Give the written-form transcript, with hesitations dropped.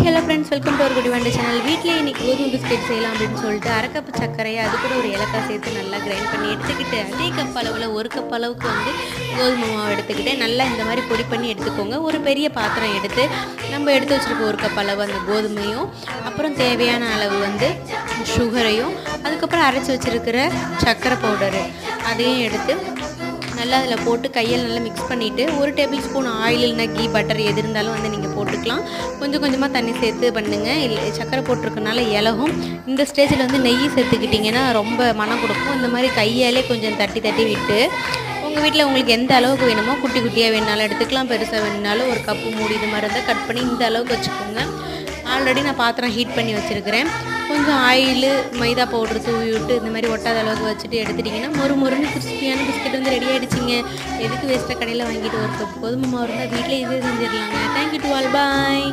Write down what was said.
Hi hello friends, welcome to our குடிவாண்ட channel. வீட்டிலே இன்றைக்கி கோதுமை பிஸ்கெட் செய்யலாம் அப்படின்னு சொல்லிட்டு அரை கப்பு சர்க்கரையை அது கூட ஒரு ஏலக்காய் சேர்த்து நல்லா கிரைண்ட் பண்ணி எடுத்துக்கிட்டு அதே கப் அளவில் ஒரு கப் அளவுக்கு வந்து கோதுமை மாவு எடுத்துக்கிட்டு நல்லா இந்த மாதிரி பொடி பண்ணி எடுத்துக்கோங்க. ஒரு பெரிய பாத்திரம் எடுத்து நம்ம எடுத்து வச்சுருக்க ஒரு கப் அளவு அந்த கோதுமையும், அப்புறம் தேவையான அளவு வந்து சுகரையும், அதுக்கப்புறம் அரைச்சி வச்சுருக்கிற சர்க்கரை பவுடரு அதையும் எடுத்து நல்லா அதில் போட்டு கையில் நல்லா மிக்ஸ் பண்ணிவிட்டு ஒரு டேபிள் ஸ்பூன் ஆயில் இல்லைனா கீ பட்டர் எது இருந்தாலும் வந்து நீங்கள் போட்டுக்கலாம். கொஞ்சம் கொஞ்சமாக தண்ணி சேர்த்து பண்ணுங்கள். இல்லை சர்க்கரை போட்டிருக்கனால இலகும். இந்த ஸ்டேஜில் வந்து நெய் சேர்த்துக்கிட்டிங்கன்னா ரொம்ப மனம் கொடுக்கும். இந்த மாதிரி கையாலே கொஞ்சம் தட்டி தட்டி விட்டு உங்கள் வீட்டில் உங்களுக்கு எந்த அளவுக்கு வேணுமோ குட்டி குட்டியாக வேணுனாலும் எடுத்துக்கலாம், பெருசாக வேணுனாலும் ஒரு கப்பு மூடி இது மாதிரி இருந்தால் கட் பண்ணி இந்த அளவுக்கு வச்சுக்கோங்க. ஆல்ரெடி நான் பாத்திரம் ஹீட் பண்ணி வச்சுருக்கிறேன். கொஞ்சம் ஆயிலு மைதா பவுட்ரு தூவி விட்டு இந்த மாதிரி ஒட்டாத அளவுக்கு வச்சுட்டு எடுத்துட்டிங்கன்னா மொறுன்னு கிறிஸ்பியான பிஸ்கெட் வந்து ரெடி ஆகிடுச்சிங்க. எதுக்கு வேஸ்ட்டாக கடையில் வாங்கிட்டு ஒரு கப் கோதுமை மாவு இருந்தால் வீட்டிலே இதே செஞ்சிடலாங்க. Thank you to all, bye.